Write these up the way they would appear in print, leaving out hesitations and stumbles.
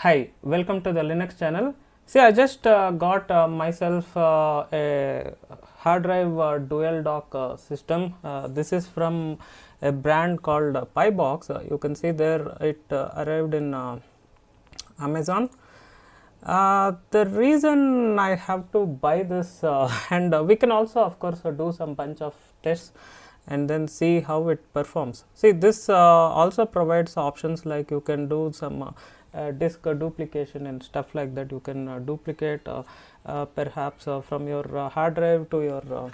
Hi, welcome to the Linux channel. See, I just got myself a hard drive dual dock system. This is from a brand called Pibox. You can see there it arrived in Amazon. The reason I have to buy this, and we can also, of course, do some bunch of tests and then see how it performs. See, this also provides options like you can do some disk duplication and stuff like that. You can duplicate perhaps from your hard drive to your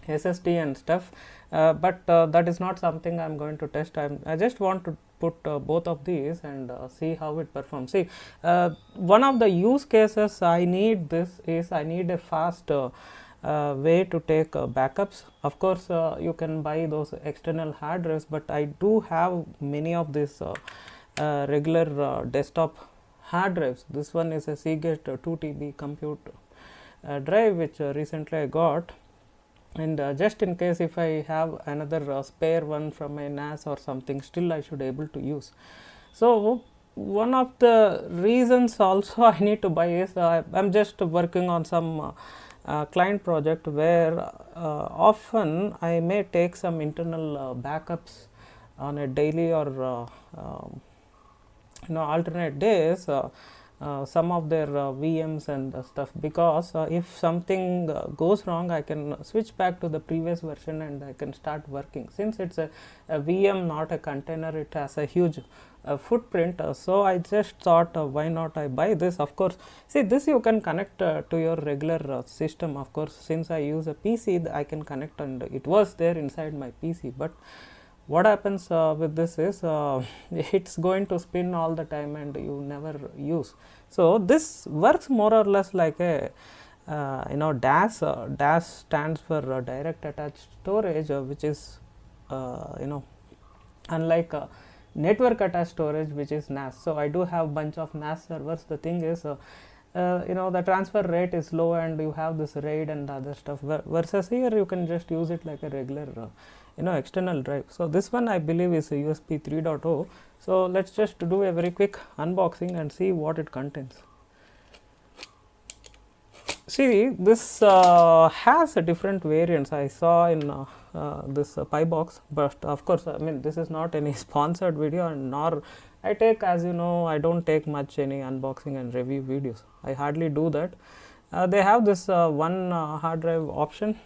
SSD and stuff, but that is not something I'm going to test. I just want to put both of these and see how it performs. See, one of the use cases I need this is I need a fast way to take backups. Of course, you can buy those external hard drives, but I do have many of these regular desktop hard drives. This one is a Seagate 2 TB compute drive which recently I got, and just in case if I have another spare one from my NAS or something, still I should able to use. So one of the reasons also I need to buy is I'm just working on some client project where often I may take some internal backups on a daily or alternate days, some of their VMs and stuff, because if something goes wrong, I can switch back to the previous version and I can start working. Since it's a VM, not a container, it has a huge footprint. So I just thought, why not I buy this? Of course, see, this you can connect to your regular system. Of course, since I use a PC, I can connect, and it was there inside my PC. But what happens with this is it's going to spin all the time and you never use. So this works more or less like a DAS. DAS stands for direct attached storage, which is unlike network attached storage, which is NAS. So I do have bunch of NAS servers. The thing is the transfer rate is low and you have this RAID and other stuff, versus here you can just use it like a regular external drive. So this one I believe is a USB 3.0. So let's just do a very quick unboxing and see what it contains. See, this has a different variants I saw in this Pibox, but of course, I mean, this is not any sponsored video, and nor I take, as you know, I don't take much any unboxing and review videos. I hardly do that. They have this one hard drive option.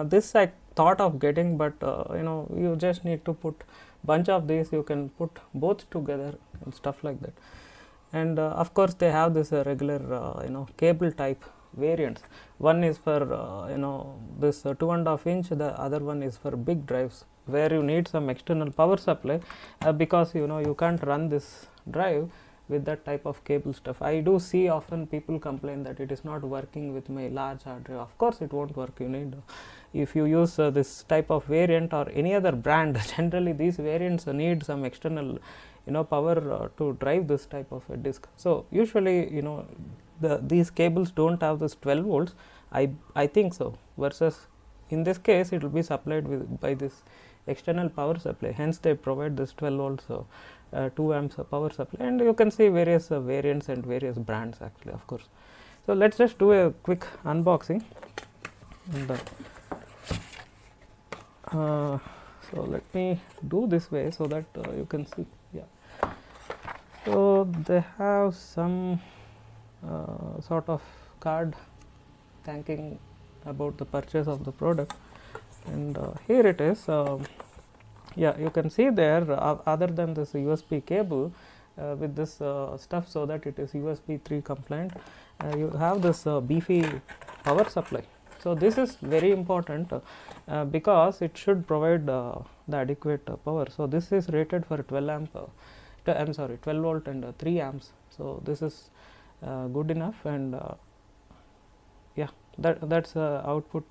This I thought of getting, but you just need to put bunch of these. You can put both together and stuff like that. And of course, they have this regular cable type variants. One is for this 2.5 inch. The other one is for big drives where you need some external power supply, because you can't run this drive with that type of cable stuff. I do see often people complain that it is not working with my large hard drive. Of course it won't work. You need, if you use this type of variant or any other brand, generally these variants need some external power to drive this type of a disk. So usually these cables don't have this 12 volts, I think so, versus in this case it will be supplied by this external power supply. Hence they provide this 12 volts 2 amps power supply, and you can see various variants and various brands actually, of course. So let's just do a quick unboxing, and so let me do this way so that you can see. Yeah, so they have some sort of card thanking about the purchase of the product, and here it is. Yeah, you can see there, other than this USB cable with this stuff, so that it is USB 3 compliant, you have this beefy power supply. So this is very important because it should provide the adequate power. So this is rated for 12 amp 12 volt and 3 amps. So this is good enough, and yeah, that's output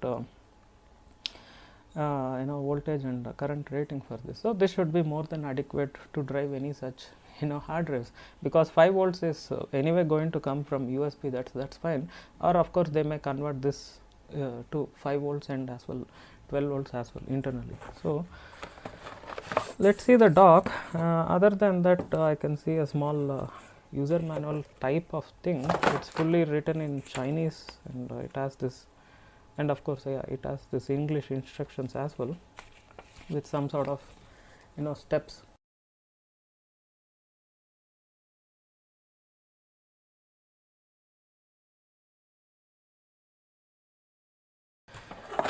voltage and current rating for this. So this should be more than adequate to drive any such hard drives, because 5 volts is anyway going to come from USB. That's fine, or of course they may convert this to 5 volts and as well 12 volts as well internally. So let's see the dock. Other than that, I can see a small user manual type of thing. It's fully written in Chinese, and it has this, and of course it has this English instructions as well, with some sort of steps.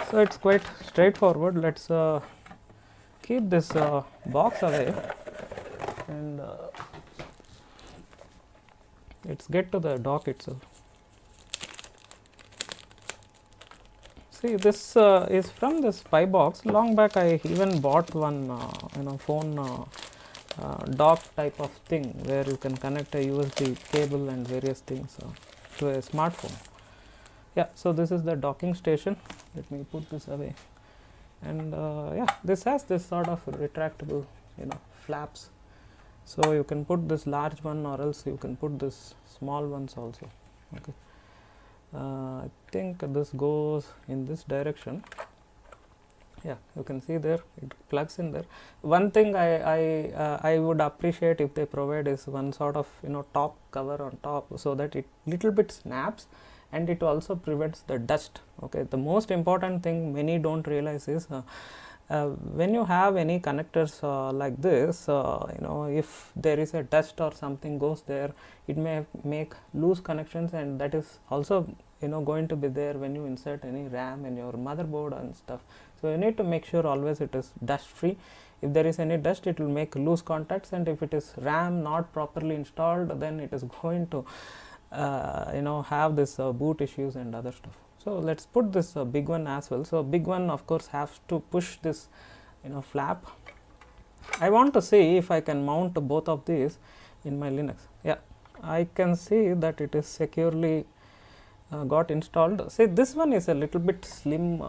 So it's quite straightforward. Let's keep this box away, and let's get to the dock itself. See, this is from this Spy box. Long back I even bought one phone dock type of thing, where you can connect a USB cable and various things to a smartphone. Yeah, so this is the docking station. Let me put this away, and yeah, this has this sort of retractable flaps, so you can put this large one, or else you can put this small ones also. Okay, I think this goes in this direction. Yeah, you can see there it plugs in there. One thing I would appreciate if they provide is one sort of top cover on top, so that it little bit snaps, and it also prevents the dust. Okay, the most important thing many don't realize is when you have any connectors like this, if there is a dust or something goes there, it may make loose connections, and that is also going to be there when you insert any RAM in your motherboard and stuff. So you need to make sure always it is dust free. If there is any dust, it will make loose contacts, and if it is RAM not properly installed, then it is going to have this boot issues and other stuff. So let's put this big one as well. So big one of course has to push this flap. I want to see if I can mount both of these in my Linux. Yeah, I can see that it is securely got installed. See, this one is a little bit slim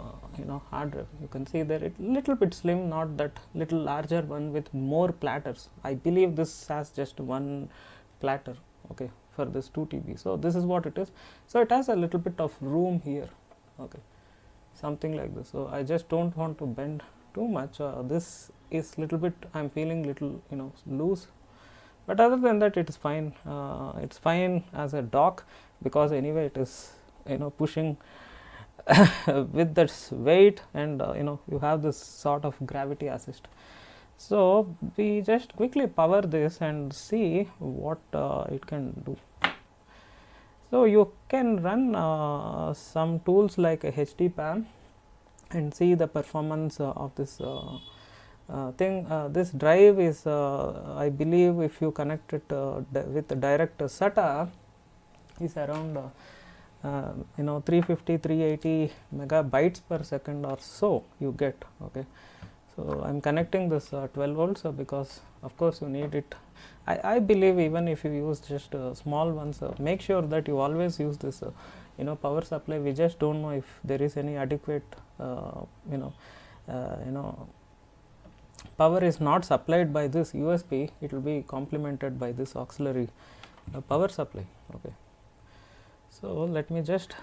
hard drive. You can see there it little bit slim, not that little larger one with more platters. I believe this has just one platter, okay, for this 2 TB. So this is what it is. So it has a little bit of room here, okay, something like this. So I just don't want to bend too much. This is little bit, I'm feeling little loose, but other than that it is fine. It's fine as a dock, because anyway it is pushing with this weight, and you have this sort of gravity assist. So we just quickly power this and see what it can do. So you can run some tools like a HDPAM and see the performance of this thing. This drive is I believe if you connect it with the direct SATA, is around 350 380 megabytes per second or so you get. Okay, so I'm connecting this 12 volts because of course you need it. I believe even if you use just small ones, make sure that you always use this power supply. We just don't know if there is any adequate power is not supplied by this USB. It will be complemented by this auxiliary power supply. Okay, so let me just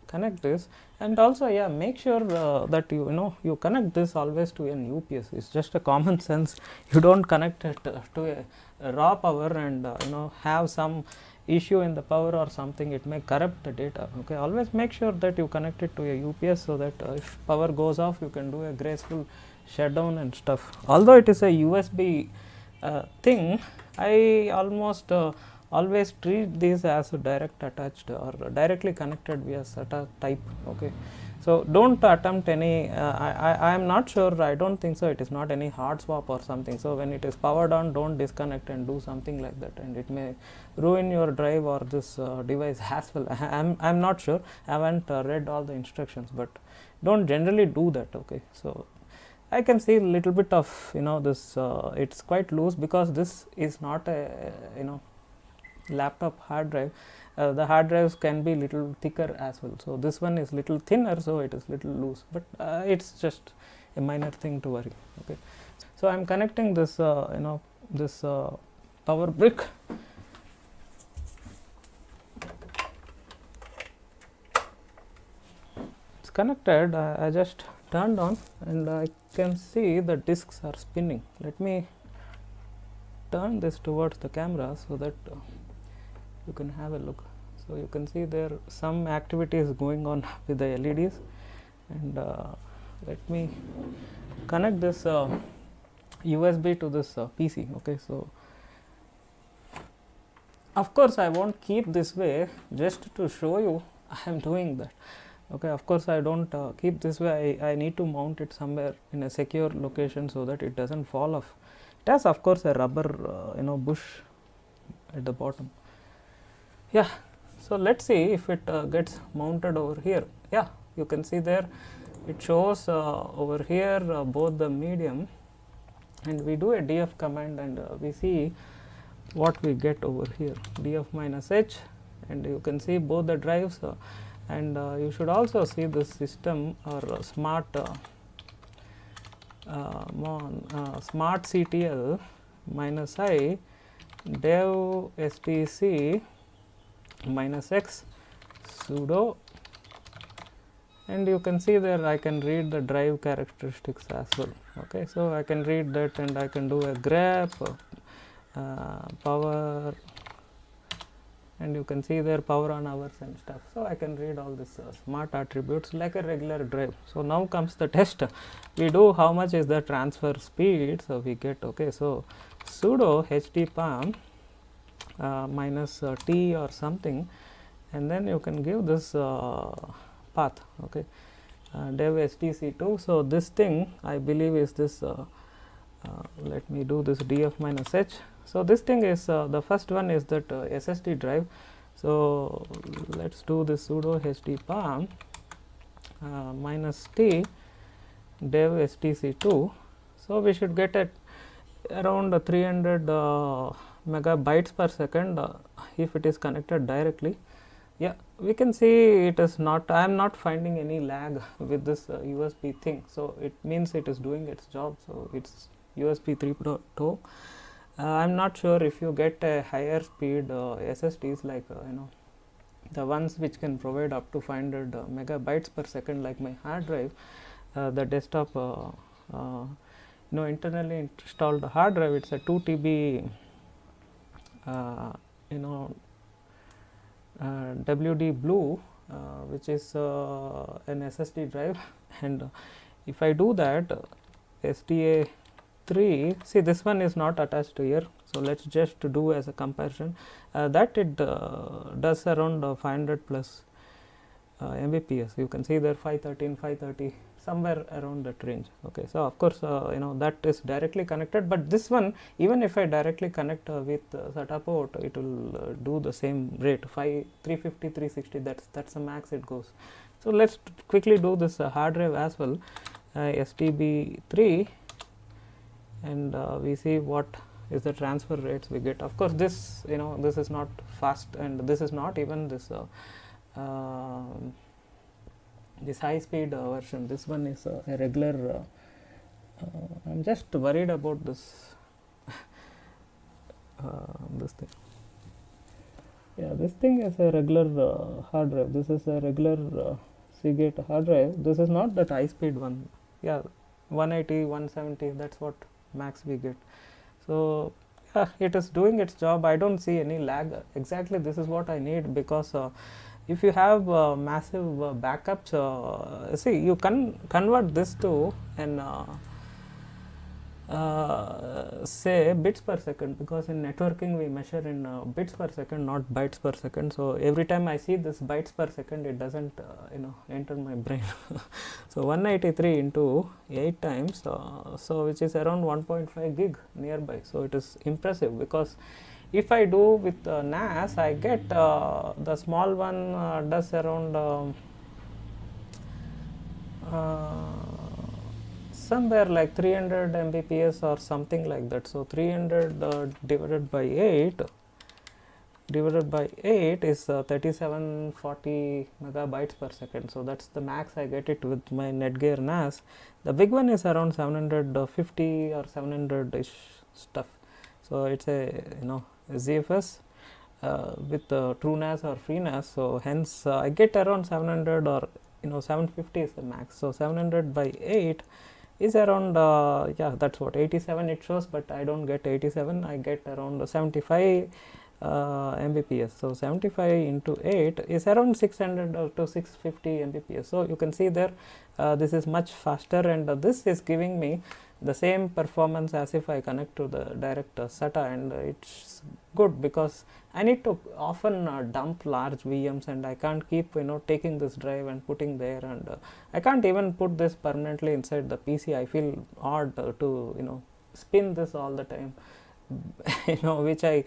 connect this, and also yeah, make sure that you connect this always to an UPS. It's just a common sense. You don't connect it to a raw power and have some issue in the power or something, it may corrupt the data. Okay, always make sure that you connect it to a UPS, so that if power goes off, you can do a graceful shutdown and stuff. Although it is a USB thing, I almost always treat these as direct attached or directly connected via SATA type. Okay, so don't attempt any I am not sure, I don't think so, it is not any hard swap or something. So when it is powered on, don't disconnect and do something like that, and it may ruin your drive or this device as well. I'm not sure, I haven't read all the instructions, but don't generally do that. Okay, so I can see a little bit of this it's quite loose, because this is not a laptop hard drive. The hard drives can be little thicker as well, so this one is little thinner, so it is little loose, but it's just a minor thing to worry. Okay, so I'm connecting this this power brick. It's connected. I just turned on and I can see the discs are spinning. Let me turn this towards the camera so that you can have a look. So you can see there some activity is going on with the LEDs, and let me connect this USB to this PC. Okay, so of course I won't keep this way just to show you I am doing that. Okay, of course I don't keep this way. I need to mount it somewhere in a secure location so that it doesn't fall off. It has of course a rubber bush at the bottom. Yeah, so let's see if it gets mounted over here. Yeah, you can see there it shows over here both the medium, and we do a df command, and we see what we get over here, df minus h, and you can see both the drives, and you should also see the system or smart smart CTL minus I dev stc minus x sudo, and you can see there I can read the drive characteristics as well. Okay, so I can read that, and I can do a grep power, and you can see there power on hours and stuff. So I can read all this smart attributes like a regular drive. So now comes the test. We do how much is the transfer speed, so we get, okay, so sudo htpalm minus t or something, and then you can give this path, okay, dev stc2. so this thing I believe is this let me do this df minus h. So this thing is the first one is that SSD drive. So let's do this sudo htpalm minus t dev stc2. So we should get at around 300 megabytes per second if it is connected directly. Yeah, we can see it is not, I am not finding any lag with this USB thing. So it means it is doing its job. So it's USB 3.0. I am not sure if you get a higher speed SSDs like the ones which can provide up to 500 megabytes per second like my hard drive, the desktop internally installed hard drive, it's a 2 TB WD Blue, which is an SSD drive, and if I do that SDA3, see this one is not attached to here, so let's just do as a comparison that it does around 500 plus Mbps. You can see there 513, 530, somewhere around that range. Okay, so of course that is directly connected, but this one, even if I directly connect with SATA port, it will do the same rate, 350, 360. That's the max it goes. So let's quickly do this hard drive as well, STB3, and we see what is the transfer rates we get. Of course this this is not fast, and this is not even this this high speed version. This one is a regular I'm just worried about this this thing. Yeah, this thing is a regular hard drive. This is a regular Seagate hard drive. This is not that high speed one. Yeah, 180, 170, that's what max we get. So yeah, it is doing its job. I don't see any lag. Exactly, this is what I need, because if you have massive backups, see, you can convert this to an say bits per second, because in networking we measure in bits per second, not bytes per second. So every time I see this bytes per second, it doesn't enter my brain. So 193 into 8 times, so which is around 1.5 gig nearby. So it is impressive, because if I do with NAS, I get the small one does around somewhere like 300 Mbps or something like that. So 300 divided by 8 is 3740 megabytes per second. So that's the max I get it with my Netgear NAS. The big one is around 750 or 700 ish stuff. So it's a ZFS with TrueNAS or FreeNAS. So hence I get around 700 or 750 is the max. So 700 by 8 is around yeah, that's what 87 it shows, but I don't get 87. I get around 75 Mbps. So 75 into 8 is around 600 to 650 Mbps. So you can see there, this is much faster, and this is giving me the same performance as if I connect to the direct SATA, and it's good because I need to often dump large VMs, and I can't keep taking this drive and putting there, and I can't even put this permanently inside the PC. I feel odd to spin this all the time, which I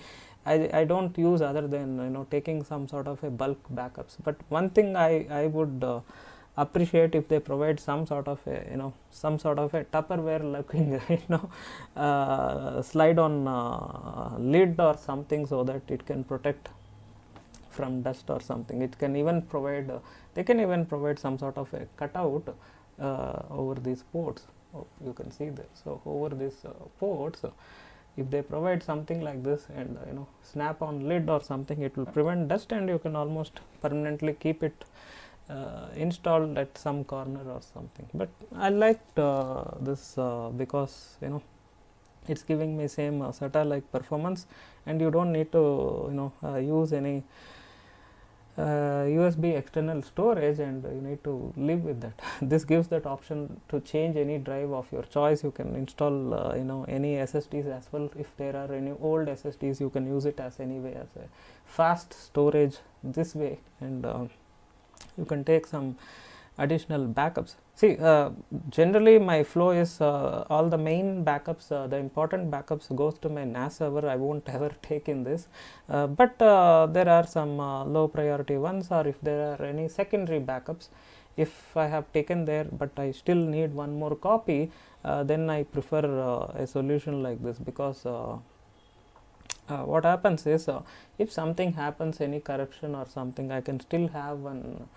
don't use other than taking some sort of a bulk backups. But one thing I would appreciate if they provide some sort of a Tupperware looking slide on lid or something, so that it can protect from dust or something. It can even provide they can even provide some sort of a cutout over these ports. You can see there. So over these ports, if they provide something like this and snap on lid or something, it will prevent dust, and you can almost permanently keep it installed at some corner or something. But I liked this because it's giving me same SATA like performance, and you don't need to use any USB external storage, and you need to live with that. This gives that option to change any drive of your choice. You can install any SSDs as well. If there are any old SSDs, you can use it as anyway as a fast storage this way, and you can take some additional backups. See, generally my flow is all the main backups, the important backups goes to my NAS server. I won't ever take in this, but there are some low priority ones, or if there are any secondary backups, if I have taken there but I still need one more copy, then I prefer a solution like this, because what happens is, if something happens, any corruption or something, I can still have one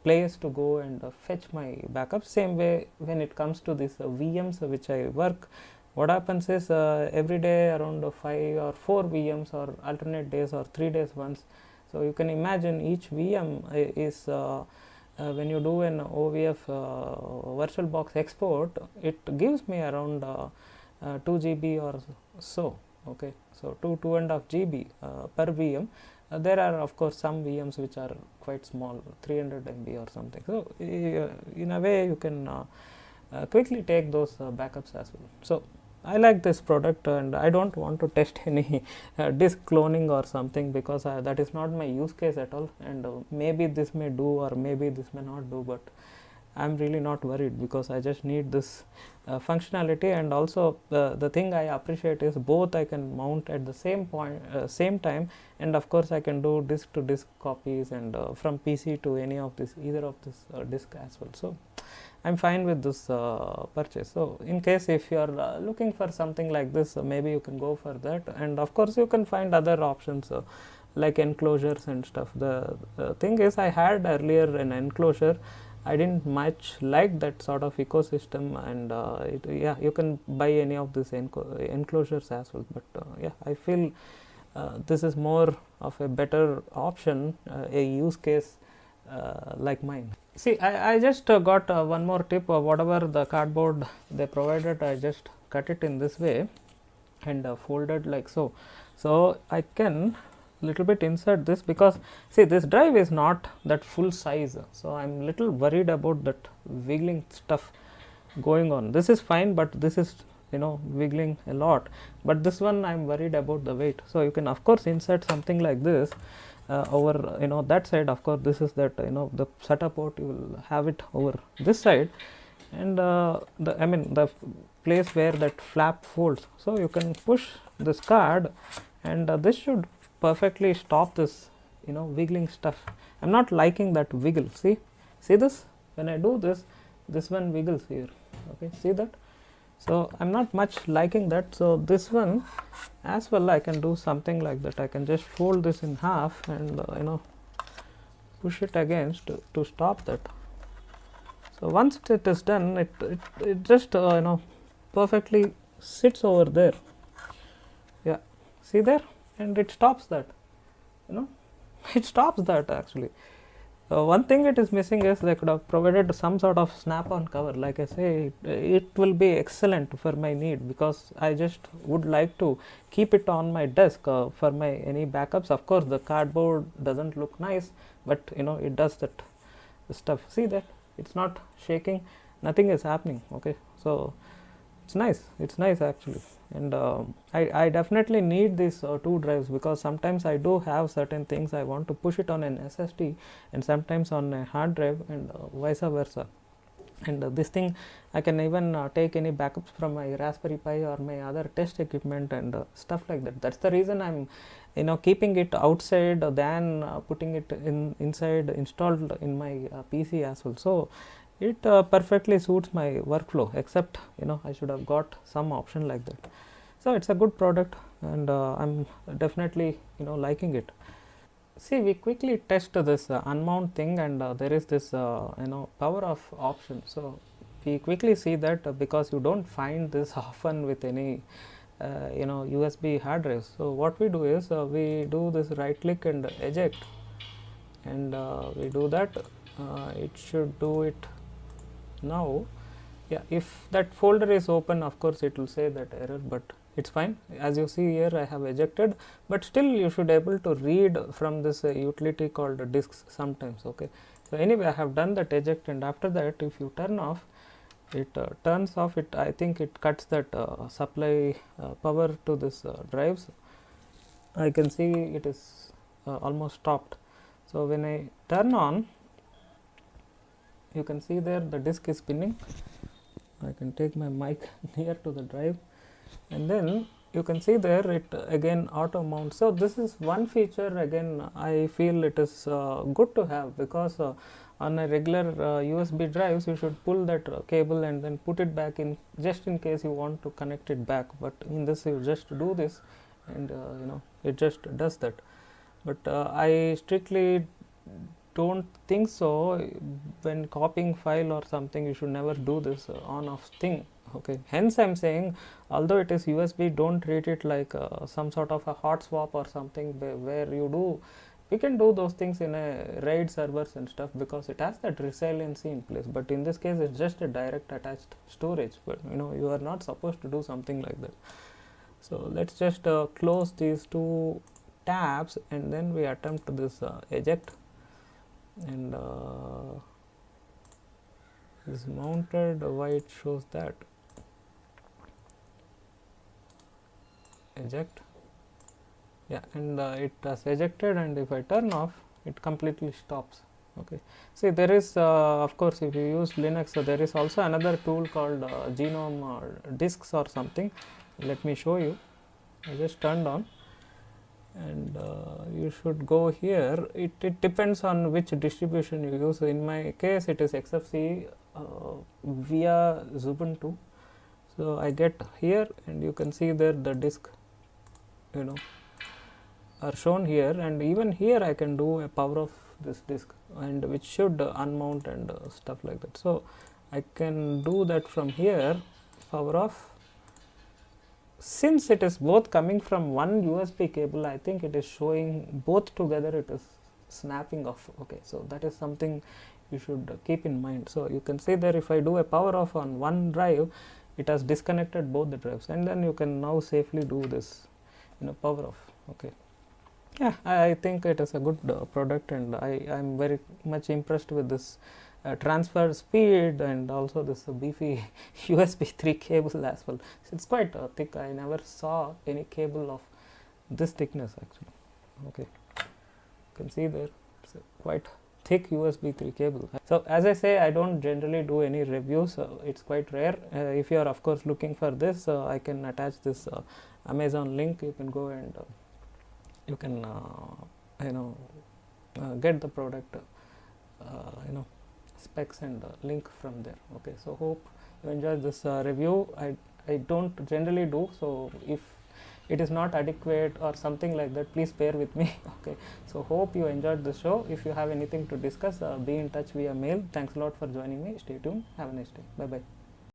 place to go and fetch my backup. Same way when it comes to these VMs which I work, what happens is, every day around 5 or 4 VMs, or alternate days or 3 days once. So you can imagine each VM is when you do an OVF VirtualBox export, it gives me around 2 GB or so. Okay, so 2.5 GB per VM. There are of course some VMs which are quite small, 300 MB or something. So in a way you can quickly take those backups as well. So I like this product, and I don't want to test any disk cloning or something, because that is not my use case at all, and maybe this may do or maybe this may not do, but I'm really not worried, because I just need this functionality. And also the thing I appreciate is both I can mount at the same point, same time, and of course I can do disk to disk copies, and from PC to any of this, either of this disk as well. So I'm fine with this purchase. So in case if you are looking for something like this, maybe you can go for that, and of course you can find other options like enclosures and stuff. The thing is, I had earlier an enclosure. I didn't much like that sort of ecosystem, and yeah, you can buy any of these enclosures as well, but yeah, I feel this is more of a better option, a use case like mine. See, I just got one more tip. Whatever the cardboard they provided, I just cut it in this way and folded like so. So I can little bit insert this, because see, this drive is not that full size, so I'm little worried about that wiggling stuff going on. This is fine, but this is wiggling a lot, but this one I'm worried about the weight. So you can of course insert something like this over that side. Of course this is that the SATA port, you will have it over this side, and the place where that flap folds. So you can push this card, and this should perfectly stop this wiggling stuff. I'm not liking that wiggle. See this, when I do this, this one wiggles here. Okay, see that? So I'm not much liking that. So this one as well, I can do something like that. I can just fold this in half and push it against to stop that. So once it is done, it just perfectly sits over there. Yeah, see there, and it stops that. It stops that actually. one thing it is missing is they could have provided some sort of snap-on cover. Like I say, it will be excellent for my need, because I just would like to keep it on my desk for my any backups. Of course, the cardboard doesn't look nice, but it does that stuff. See that it's not shaking, nothing is happening. Okay, so it's nice actually. And I definitely need these two drives, because sometimes I do have certain things I want to push it on an SSD and sometimes on a hard drive, and vice versa. And this thing I can even take any backups from my Raspberry Pi or my other test equipment and stuff like that. That's the reason I'm keeping it outside than putting it inside installed in my PC as well. So it perfectly suits my workflow, except I should have got some option like that. So it's a good product, and I'm definitely liking it. See, we quickly test this unmount thing, and there is this power off option. So we quickly see that because you don't find this often with any USB hard drives. So what we do is we do this right click and eject, and we do that. It should do it now. Yeah, if that folder is open, of course it will say that error, but it's fine. As you see here, I have ejected, but still you should able to read from this utility called disks sometimes. Okay, so anyway, I have done that eject, and after that, if you turn off, it turns off. It I think it cuts that supply power to this drives. I can see it is almost stopped. So when I turn on, you can see there the disk is spinning. I can take my mic near to the drive, and then you can see there it again auto mounts. So this is one feature again I feel it is good to have, because on a regular USB drives you should pull that cable and then put it back in, just in case you want to connect it back. But in this you just do this, and it just does that. But I strictly don't think so. When copying file or something, you should never do this on off thing. Okay, hence I'm saying, although it is USB, don't treat it like some sort of a hot swap or something where we can do those things in a RAID servers and stuff, because it has that resiliency in place. But in this case, it's just a direct attached storage, but you are not supposed to do something like that. So let's just close these two tabs, and then we attempt this eject, and is mounted. Why it shows that eject? Yeah, and it has ejected, and if I turn off, it completely stops. Okay, see, there is of course, if you use Linux, there is also another tool called Genome Disks or something. Let me show you. I just turned on, and you should go here. It depends on which distribution you use. In my case, it is XFCE via Ubuntu. So I get here, and you can see there the disk are shown here, and even here I can do a power of this disk, and which should unmount and stuff like that. So I can do that from here, power off. Since it is both coming from one USB cable, I think it is showing both together, it is snapping off. Okay, so that is something you should keep in mind. So you can see there, if I do a power off on one drive, it has disconnected both the drives, and then you can now safely do this power off. Okay, yeah, I think it is a good product, and I am very much impressed with this transfer speed, and also this beefy USB 3 cable as well. So it's quite thick. I never saw any cable of this thickness actually. Okay, you can see there, it's a quite thick USB 3 cable. So as I say, I don't generally do any reviews. It's quite rare. If you are of course looking for this, I can attach this Amazon link. You can go and you can get the product specs and link from there. Okay, so hope you enjoyed this review. I don't generally do, so if it is not adequate or something like that, please bear with me. Okay, so hope you enjoyed the show. If you have anything to discuss, be in touch via mail. Thanks a lot for joining me. Stay tuned. Have a nice day. Bye bye.